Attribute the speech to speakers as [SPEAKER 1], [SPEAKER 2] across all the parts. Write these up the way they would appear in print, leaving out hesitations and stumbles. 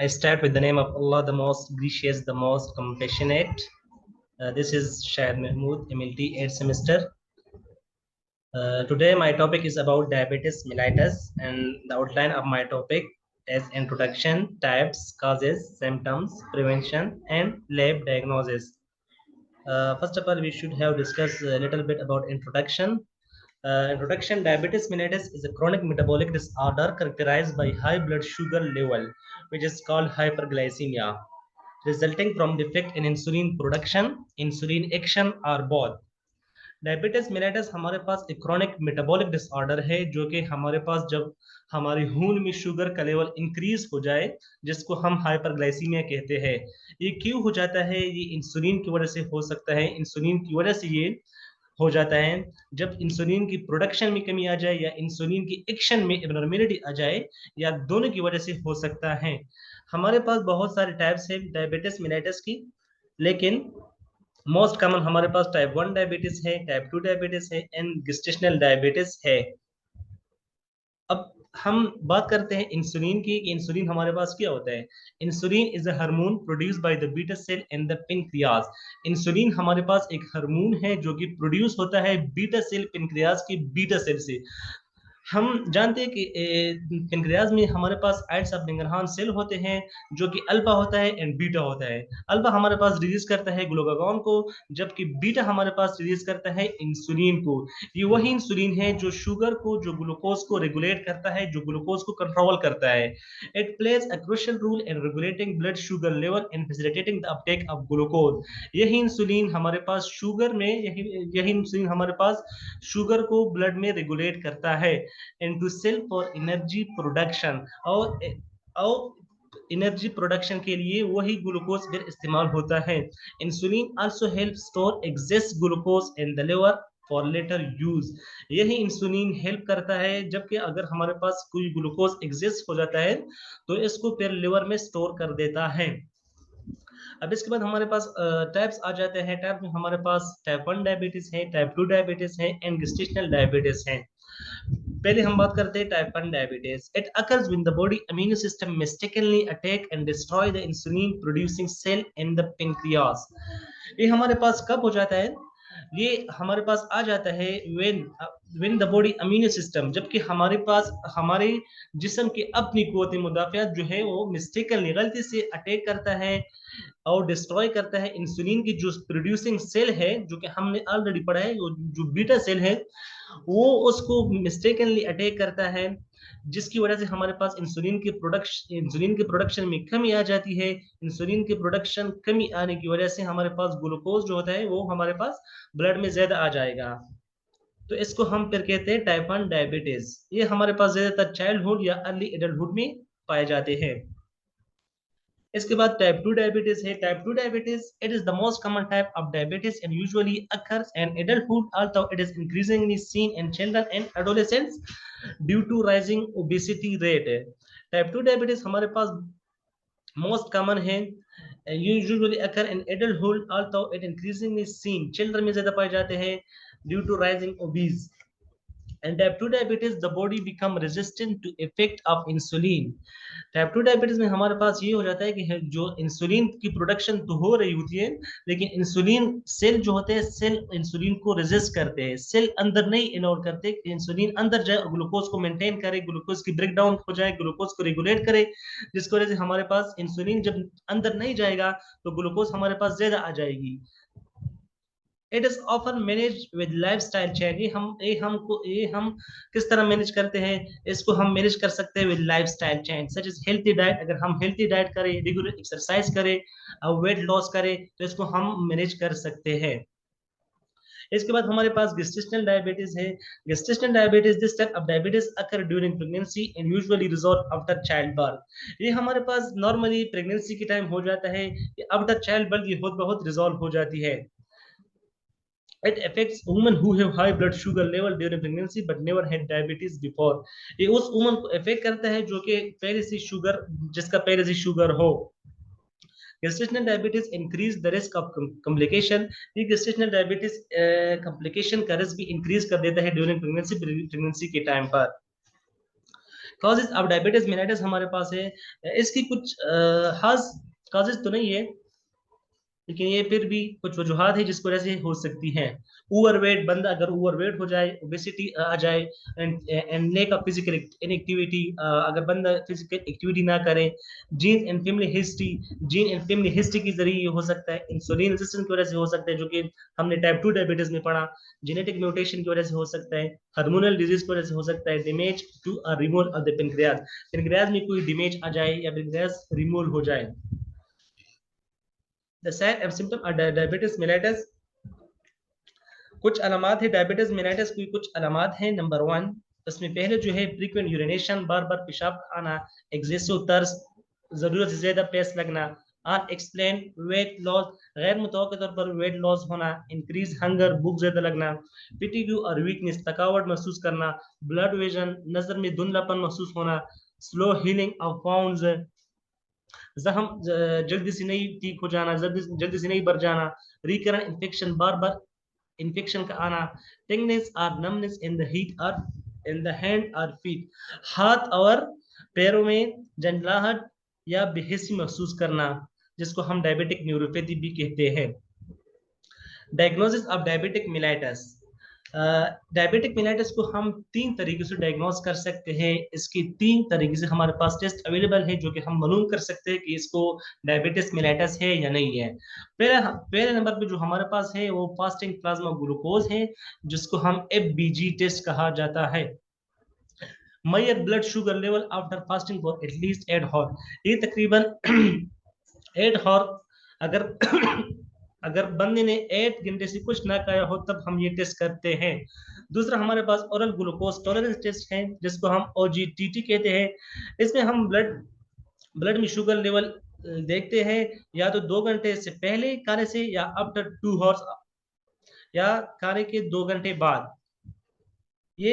[SPEAKER 1] I start with the name of Allah, the most gracious, the most compassionate. This is Shahid Mahmood, MLT 8th semester. Today my topic is about diabetes mellitus, and the outline of my topic is introduction, types, causes, symptoms, prevention, and lab diagnosis. First of all, we should have discussed a little bit about introduction. Introduction: diabetes mellitus is a chronic metabolic disorder characterized by high blood sugar level, which is called hyperglycemia, resulting from defect in insulin production, insulin action, or both. Diabetes mellitus हमारे पास एक chronic metabolic disorder है जो कि हमारे पास जब हमारे खून में शुगर का लेवल इंक्रीज हो जाए, जिसको हम हाइपरग्लाइसीमिया कहते हैं। ये क्यों हो जाता है? ये इंसुलिन की वजह से हो सकता है। इंसुलिन की वजह से ये हो जाता है जब इंसुलिन की प्रोडक्शन में कमी आ जाए या इंसुलिन की एक्शन में एबनॉर्मेलिटी आ जाए, या दोनों की वजह से हो सकता है। हमारे पास बहुत सारे टाइप्स है डायबिटीज मेलेटस की, लेकिन मोस्ट कॉमन हमारे पास टाइप 1 डायबिटीज है, टाइप 2 डायबिटीज है, एंड गेस्टेशनल डायबिटीज है। अब हम बात करते हैं इंसुलिन की कि इंसुलिन हमारे पास क्या होता है। Insulin is a hormone produce by the beta cell in the pancreas. Insulin हमारे पास एक हार्मोन है जो कि प्रोड्यूस होता है बीटा सेल पेनक्रियाज की बीटा सेल से। हम जानते हैं कि पेनक्रियाज में हमारे पास आइट्स ऑफ लैंगरहान सेल होते हैं जो कि अल्फा होता है एंड बीटा होता है। अल्फा हमारे पास रिलीज करता है ग्लूकागॉन को, जबकि बीटा हमारे पास रिलीज करता है इंसुलिन को। ये वही इंसुलिन है जो शुगर को, जो ग्लूकोज को रेगुलेट करता है, जो ग्लूकोज को कंट्रोल करता है। It plays a crucial role in regulating blood sugar level and facilitating the uptake of glucose. यही इंसुलिन हमारे पास शुगर में, यही इंसुलिन हमारे पास शुगर को ब्लड में रेगुलेट करता है into cell for energy production। और एनर्जी प्रोडक्शन के लिए वही ग्लूकोज फिर इस्तेमाल होता है। Insulin also help store excess glucose in the liver for later use. यही इंसुलिन हेल्प करता है, जबकि अगर हमारे पास कोई ग्लूकोज एक्सेस हो जाता है तो इसको फिर लिवर में स्टोर कर देता है। अब इसके बाद हमारे पास टाइप्स आ जाते हैं। टाइप में हमारे पास टाइप 1 डायबिटीज है, टाइप 2 डायबिटीज है, एंड गेस्टेशनल डायबिटीज है। पहले हम बात करते हैं type 1 diabetes. It occurs when the body immune system mistakenly attack and destroy the insulin producing cell in the pancreas. ये हमारे पास कब हो जाता है? ये हमारे पास आ जाता है when the body immune system, जबकि हमारे पास हमारे जिस्म की अपनी कुव्वत मुदाफियत जो है वो मिस्टेकनली, गलती से अटैक करता है और डिस्ट्रॉय करता है इंसुलिन की जो प्रोड्यूसिंग सेल है, जो कि हमने ऑलरेडी पढ़ा है, जो बीटा सेल है वो उसको मिस्टेकनली अटैक करता है, जिसकी वजह से हमारे पास इंसुलिन की प्रोडक्शन में कमी आ जाती है। इंसुलिन की प्रोडक्शन कमी आने की वजह से हमारे पास ग्लूकोज जो होता है वो हमारे पास ब्लड में ज्यादा आ जाएगा। तो इसको हम फिर कहते हैं टाइप 1 डायबिटीज। ये हमारे पास ज्यादातर चाइल्डहुड या अर्ली एडल्टहुड में पाए जाते हैं। इसके बाद टाइप 2 डायबिटीज है। Type 2 diabetes, it is the most common type of diabetes and usually occurs in adulthood, although it is increasingly seen in children and adolescents due to rising obesity rate। Type 2 diabetes हमारे पास most common है, usually occur in adulthood, although it increasingly seen children में ज्यादा पाए जाते हैं due to rising obese। And type 2 diabetes, the body become resistant to effect of insulin। Type 2 diabetes में हमारे पास ये हो जाता है कि जो इंसुलिन की प्रोडक्शन तो हो रही होती है, लेकिन इंसुलिन सेल जो होते हैं, सेल इंसुलिन को रेजिस्ट करते हैं। सेल अंदर नहीं इनोर करते कि इंसुलिन अंदर जाए और ग्लूकोज को मेंटेन करे, ग्लूकोज की ब्रेकडाउन हो जाए, ग्लूकोज को रेगुलेट करे, जिसकी वजह से हमारे पास इंसुलिन जब अंदर नहीं जाएगा तो ग्लूकोज हमारे पास ज्यादा आ जाएगी। It is often manage with lifestyle change. ये हम किस तरह मैनेज करते हैं? इसको हम मैनेज कर सकते हैं with lifestyle change, such is healthy diet. अगर हम हेल्थी डाइट करें, रेगुलर एक्सरसाइज करें और वेट लॉस करें तो इसको हम मैनेज कर सकते हैं। इसके बाद हमारे पास गेस्टेशनल डायबिटीज है। Gestational diabetes, this type of diabetes occur during pregnancy and usually resolve after child birth. ये हमारे पास नॉर्मली प्रेगनेंसी के टाइम हो जाता है, आफ्टर चाइल्ड बर्थ ये बहुत रिजॉल्व हो जाती है। It affects women who have high blood sugar level during pregnancy but never had diabetes before। ये उस वुमन को अफेक्ट करता है जो कि पहले से शुगर, जिसका पहले से शुगर हो। Gestational diabetes increase the risk of complication. ये गेस्टेशनल डायबिटीज कॉम्प्लिकेशन का रिस्क भी इंक्रीज कर देता है ड्यूरिंग प्रेगनेंसी के टाइम पर। कॉजेज ऑफ डायबिटीज मेलिटस हमारे पास है, इसकी कुछ खास कॉजेज तो नहीं है, लेकिन ये फिर भी कुछ वजूहात है जिसकी वजह से हो सकती हैं। ओवरवेट, बंदा अगर ओवरवेट हो जाए, ओबेसिटी आ जाए, and lake of physical inactivity, अगर बंदा फिजिकल एक्टिविटी ना करे, gene and family history, gene and family history के जरिए ये हो सकता है। इंसुलिन रेजिस्टेंस की वजह से हो सकता है, जो कि हमने टाइप 2 डायबिटीज में पढ़ा। जेनेटिक म्यूटेशन की वजह से हो सकता है, हार्मोनल डिजीज की वजह से हो सकता है, damage to removal of the pancreas, pancreas में कोई डैमेज आ जाए या पेनक्रियाज रिमूव हो जाए। The sign and symptom are diabetes mellitus। कुछ अलामात है डायबिटीज मेलिटस की, कुछ अलामात हैं। नंबर 1, उसमें पहले जो है फ्रीक्वेंट यूरिनेशन, बार बार पेशाब आना, एक्सेसिव तरस, जरूरत से ज्यादा प्यास लगना, अनएक्सप्लेन वेट लॉस, गैर मुतवक्किल तौर पर वेट लॉस होना, इंक्रीज हंगर, भूख ज्यादा लगना, फटीग और वीकनेस, थकावट महसूस करना, ब्लड विजन, नजर में धुंधलापन महसूस होना, स्लो हीलिंग ऑफ वाउंड्स, जख्म जल्दी से नहीं ठीक हो जाना, जल्दी से नहीं बढ़ जाना, रिकरेंट इन्फेक्शन, बार बार इन्फेक्शन का आना, टिंगनेस और नमनेस इन द हीट और इन द हैंड और फीट, हाथ और पैरों में झंझलाहट या बेहिस्सी महसूस करना, जिसको हम डायबिटिक न्यूरोपैथी भी कहते हैं। Diagnosis of diabetic mellitus, diabetic mellitus को हम 3 तरीके से डायग्नोस कर सकते हैं। इसकी 3 तरीके से हमारे पास टेस्ट अवेलेबल है, जो कि हम मालूम कर सकते हैं कि इसको डायबिटिस मेलिटस है या नहीं है। पहले नंबर पे जो हमारे पास है वो फास्टिंग प्लाज्मा ग्लूकोज है, जिसको हम FBG टेस्ट कहा जाता है। Measure blood sugar level after fasting for at least 8 hour, ये तकरीबन 8 आवर, अगर अगर बंदे ने 8 घंटे से कुछ ना खाया हो तब हम ये टेस्ट करते हैं। दूसरा हमारे पास ओरल ग्लूकोज टॉलरेंस टेस्ट है, जिसको हम OGTT कहते हैं। इसमें हम ब्लड में शुगर लेवल देखते हैं, या तो 2 घंटे से पहले खाने से या आफ्टर 2 आवर्स, या खाने के 2 घंटे बाद। ये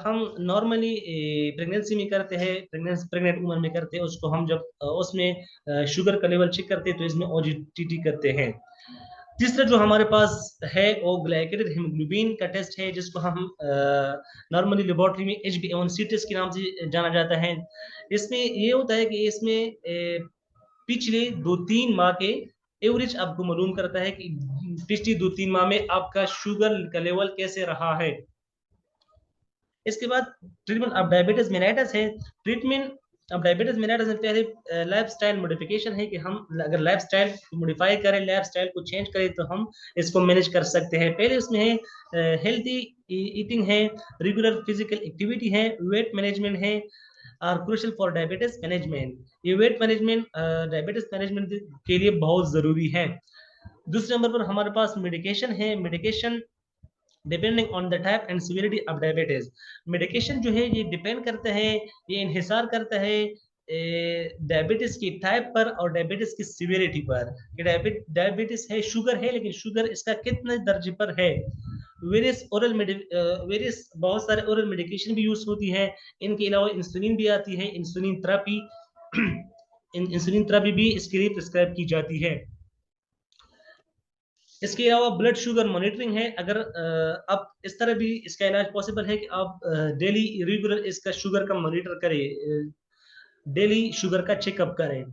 [SPEAKER 1] हम नॉर्मली प्रेगनेंसी में करते हैं, प्रेग्नेंट वुमन में करते हैं उसको हम, जब उसमें शुगर का लेवल चेक करते हैं तो इसमें OGTT करते हैं। तीसरा जो हमारे पास है वो ग्लाइकेटेड हीमोग्लोबिन का टेस्ट है, जिसको हम नॉर्मली लेबोरेटरी में HbA1c टेस्ट के नाम से जाना जाता है। इसमें ये होता है कि इसमें पिछले 2-3 माह के एवरेज आपको मालूम करता है कि पिछली 2-3 माह में आपका शुगर का लेवल कैसे रहा है। इसके बाद ट्रीटमेंट ऑफ डायबिटीज मेलिटस है। ट्रीटमेंट अब डायबिटीज मेलिटस में पहले लाइफस्टाइल मॉडिफिकेशन है कि हम अगर लाइफस्टाइल मॉडिफाई करें, लाइफस्टाइल को चेंज करें तो हम इसको मैनेज कर सकते हैं। पहले उसमें है हेल्थी ईटिंग है, रेगुलर फिजिकल एक्टिविटी है, वेट मैनेजमेंट है, are crucial for diabetes management. ये वेट मैनेजमेंट डायबिटीज मैनेजमेंट के लिए बहुत जरूरी है। दूसरे नंबर पर हमारे पास मेडिकेशन है। Medication depending on the type and severity of diabetes, medication जो है ये डिपेंड करता है, ये इंहिसार करता है डायबिटीज की टाइप पर और डायबिटीज की सिविलिटी पर। डायबिटीज है, शुगर है, लेकिन शुगर इसका कितने दर्जे पर है। वेरियस बहुत सारे ओरल मेडिकेशन भी यूज होती है। इनके अलावा इंसुलिन भी आती है, इंसुलिन थेरेपी इंसुलिन थेरेपी भी इसके लिए प्रिस्क्राइब की जाती है। इसके अलावा ब्लड शुगर मॉनिटरिंग है। अगर आप इस तरह भी इसका इलाज पॉसिबल है कि आप डेली रेगुलर इसका शुगर का मॉनिटर करें, डेली शुगर का चेकअप करें।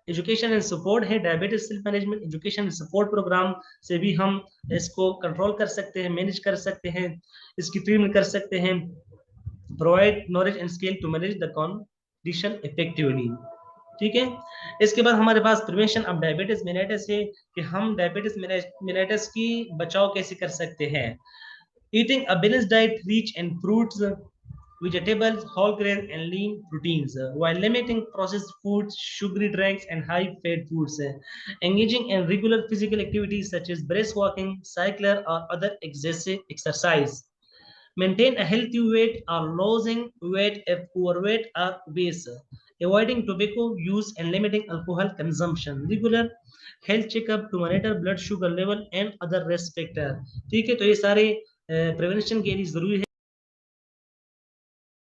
[SPEAKER 1] एजुकेशन एंड सपोर्ट है, diabetes self management education and support programme से भी हम इसको कंट्रोल कर सकते हैं, मैनेज कर सकते हैं, इसकी ट्रीटमेंट कर सकते हैं। Provide knowledge and skill to manage the condition effectively. ठीक है। इसके बाद हमारे पास प्रिवेंशन ऑफ डायबिटीज मेलिटस है कि हम डायबिटीज मेलिटस की बचाव कैसे कर सकते हैं। Eating a balanced diet rich in fruits, vegetables, whole grains and lean proteins, while limiting processed foods, sugary drinks and high fat foods. Engaging in regular physical activities such as brisk walking, cycling or other exercise. Maintain a healthy weight or losing weight if overweight or obese. Avoiding tobacco use and limiting alcohol consumption. Regular health checkup to monitor blood sugar level and other risk factor. ठीक है, तो ये सारे prevention के लिए जरूरी है।